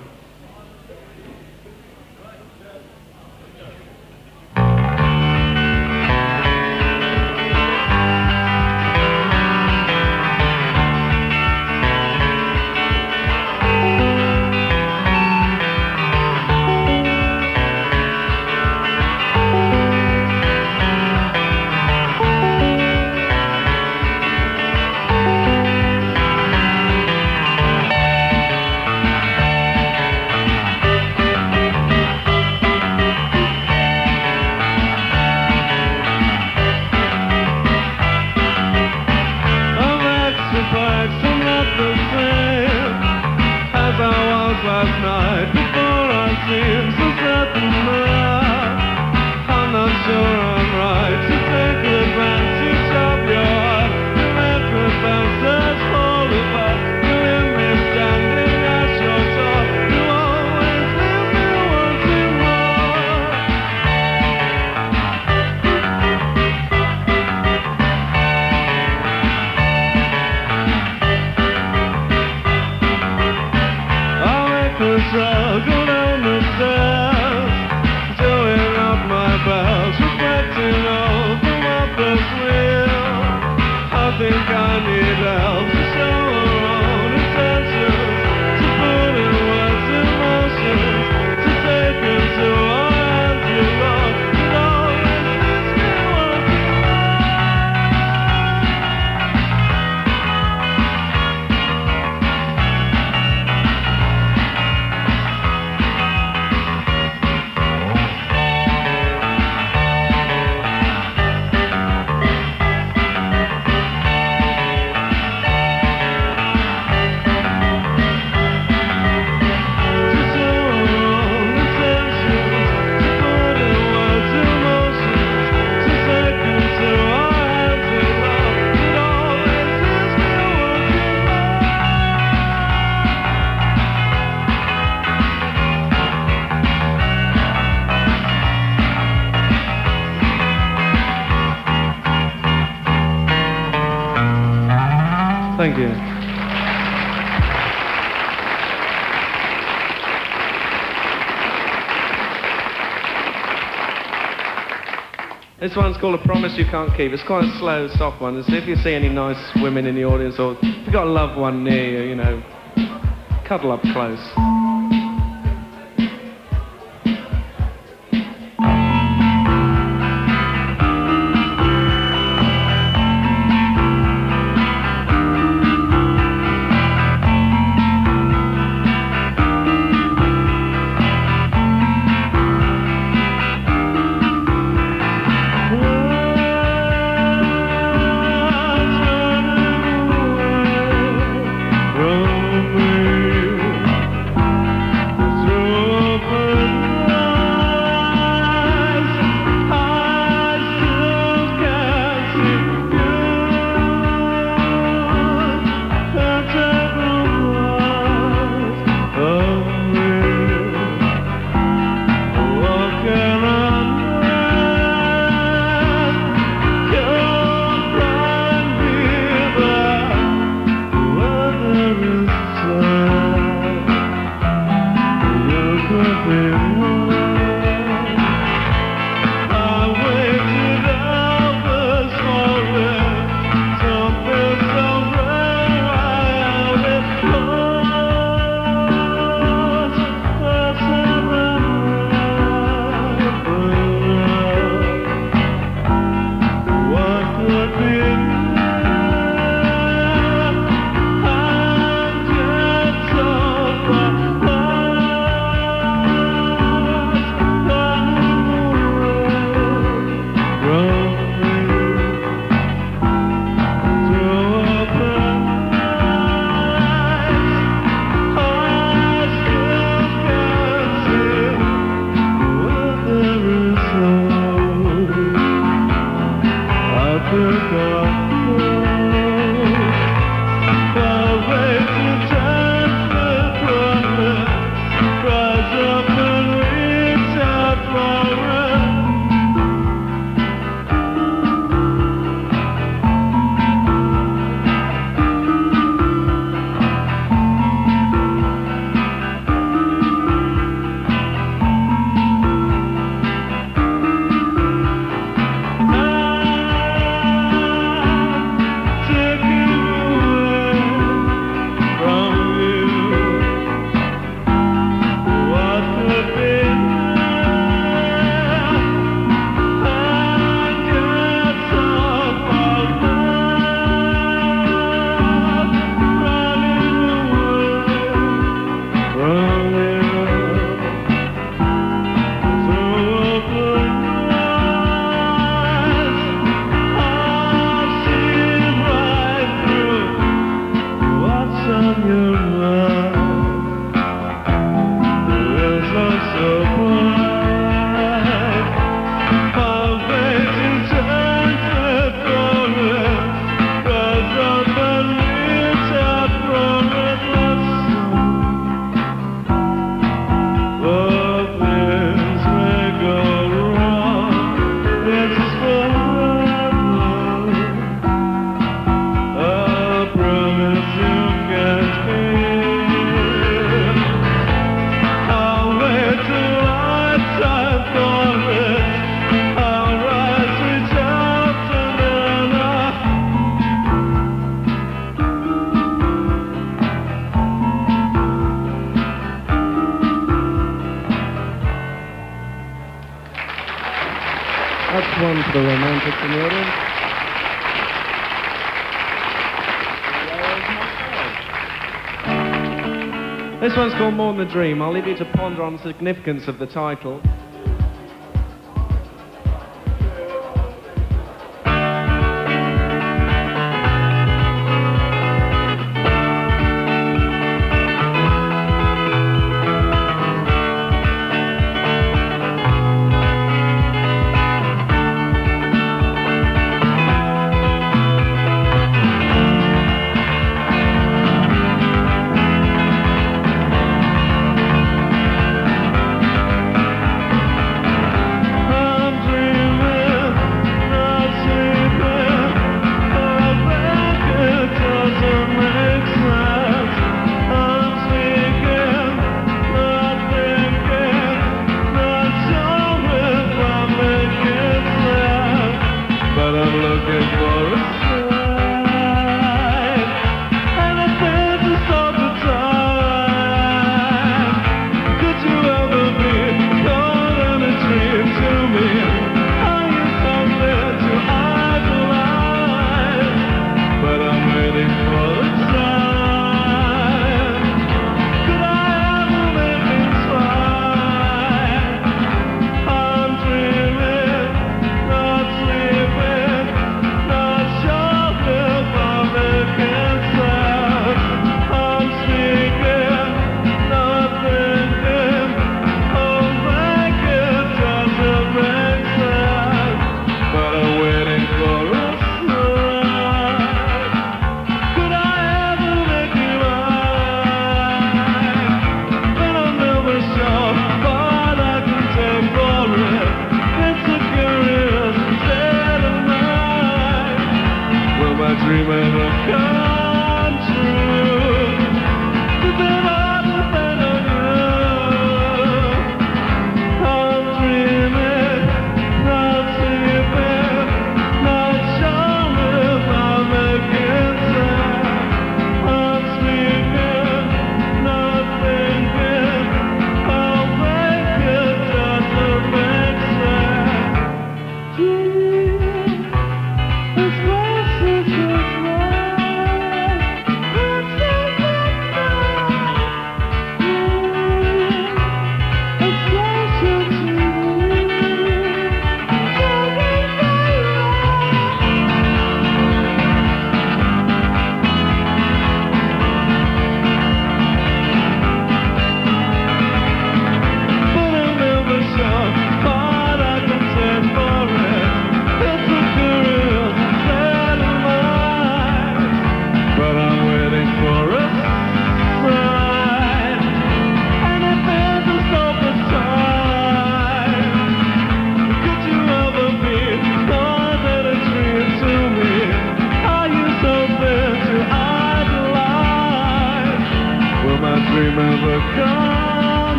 Thank you. This one's called A Promise You Can't Keep. It's quite a slow, soft one. So if you see any nice women in the audience, or if you've got a loved one near you, you know, cuddle up close. That's one for the romantics in the audience. This one's called More Than a Dream. I'll leave you to ponder on the significance of the title.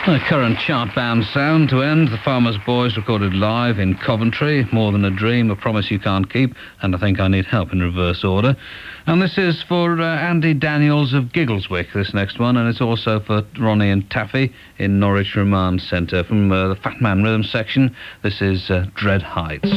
The current chart-bound sound to end. The Farmer's Boys recorded live in Coventry. More Than a Dream, A Promise You Can't Keep, and I Think I Need Help in reverse order. And this is for Andy Daniels of Giggleswick, this next one, and it's also for Ronnie and Taffy in Norwich Remand Centre. From the Fatman Rhythm section, this is Dread Heights.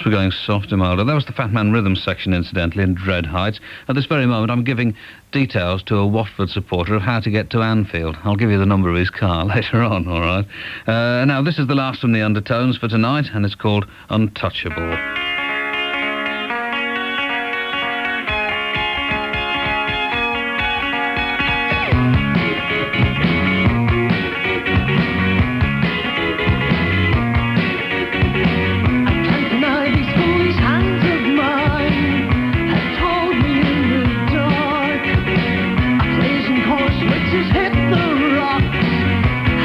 We're going softer, milder. That was the Fatman rhythm section, incidentally, in Dread Heights. At this very moment, I'm giving details to a Watford supporter of how to get to Anfield. I'll give you the number of his car later on, all right? Now, this is the last from the Undertones for tonight, and it's called Untouchable.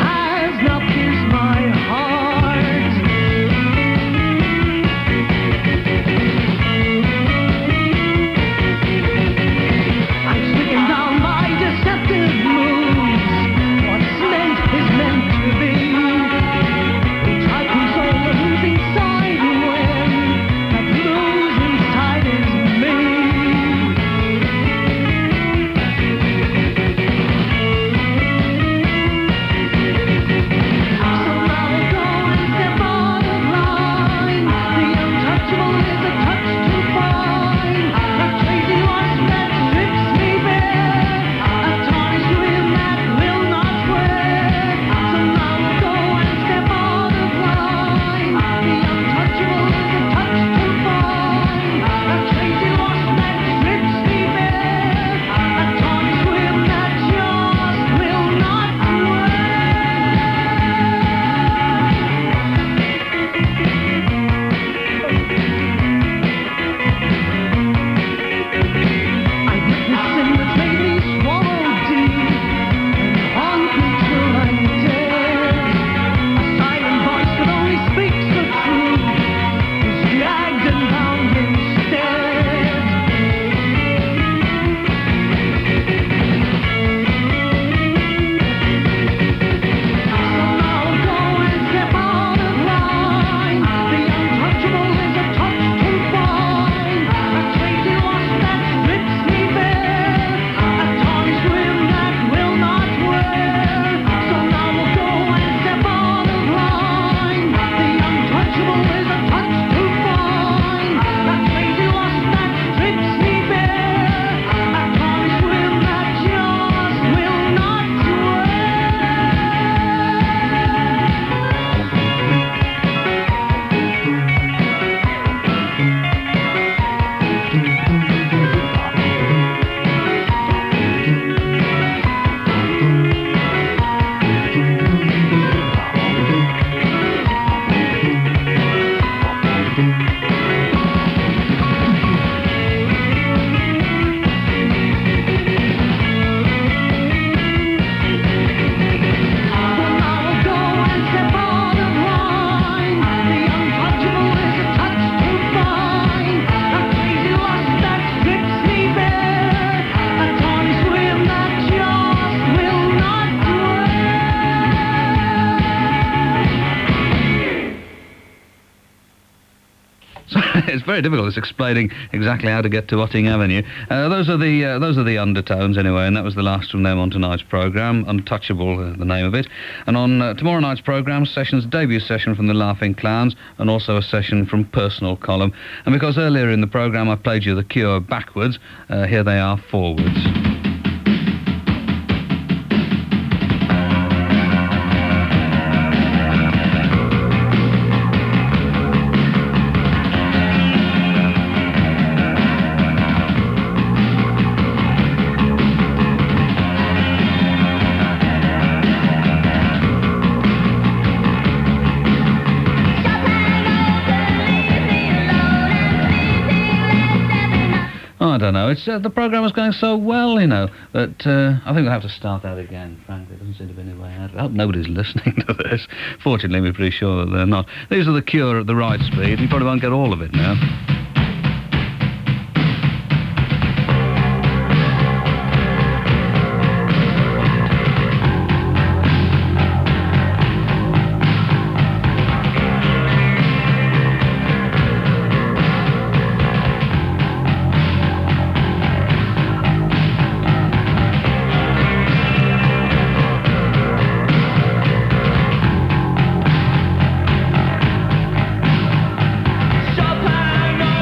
Has not pierced my heart. very difficult. It's explaining exactly how to get to Otting Avenue. Those are the Undertones anyway, and that was the last from them on tonight's programme. Untouchable, the name of it. And on tomorrow night's programme, Sessions debut session from the Laughing Clowns, and also a session from Personal Column. And because earlier in the programme I played you The Cure backwards, here they are forwards. I don't know. It's the programme was going so well, you know, that I think we'll have to start that again, frankly. There doesn't seem to be any way out of it. I hope nobody's listening to this. Fortunately, we're pretty sure that they're not. These are The Cure at the right speed. You probably won't get all of it now. Chopin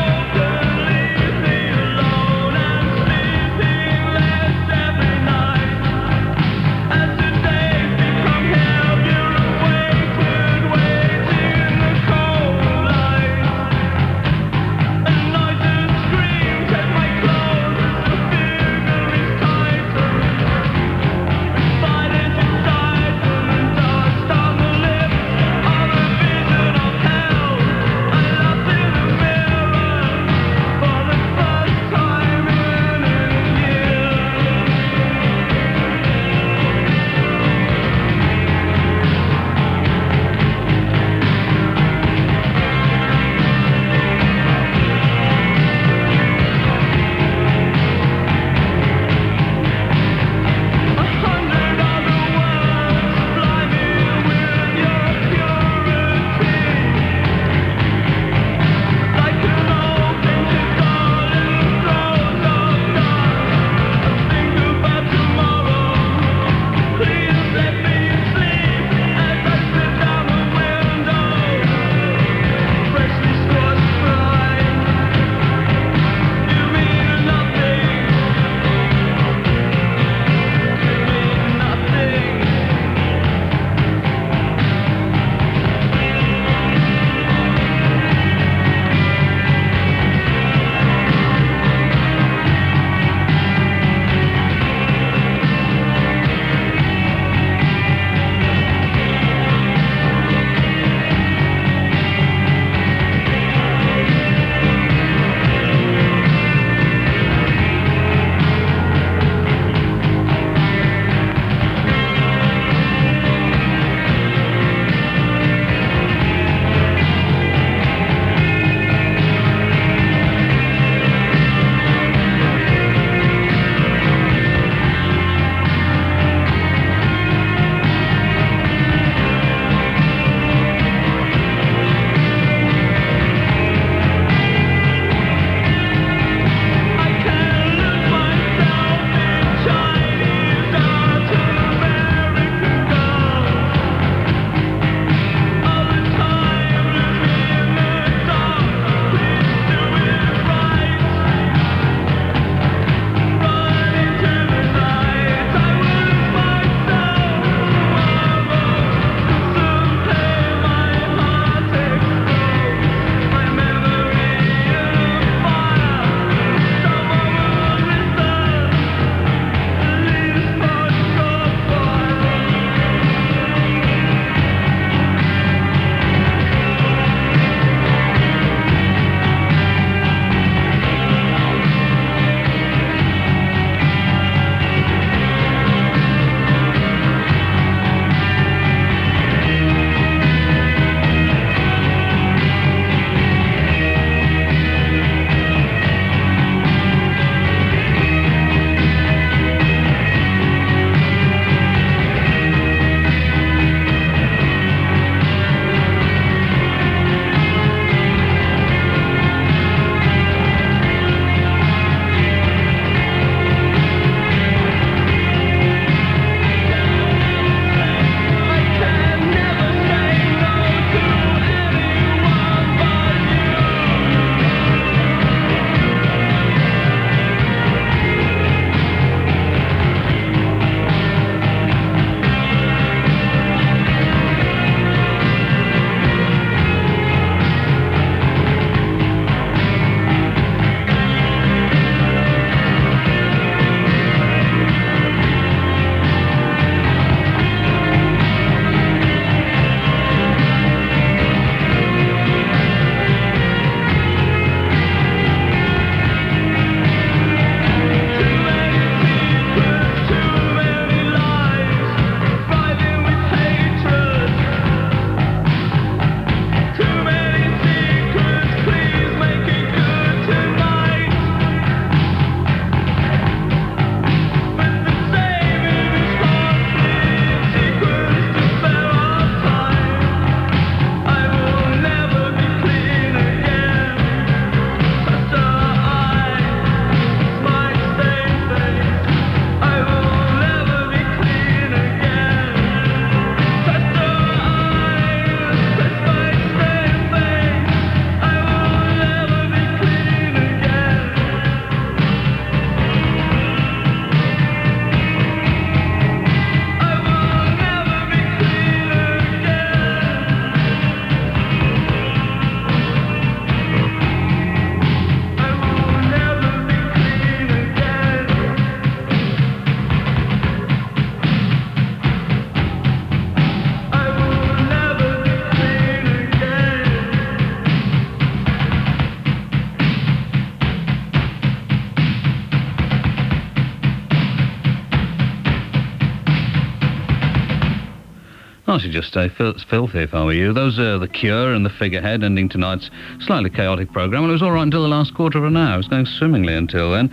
I should just stay filthy if I were you. Those are The Cure and The Figurehead, ending tonight's slightly chaotic programme. Well, it was all right until the last quarter of an hour. It was going swimmingly until then.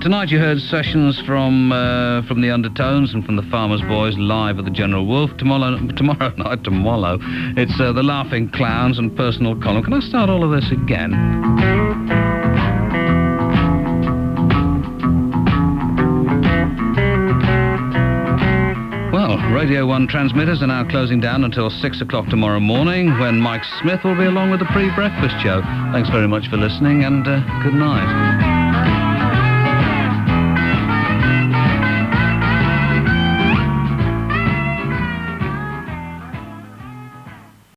Tonight you heard sessions from the Undertones and from the Farmers Boys live at the General Wolfe. Tomorrow night, it's the Laughing Clowns and Personal Column. Can I start all of this again? Radio 1 transmitters are now closing down until 6 o'clock tomorrow morning, when Mike Smith will be along with the pre-breakfast show. Thanks very much for listening, and good night.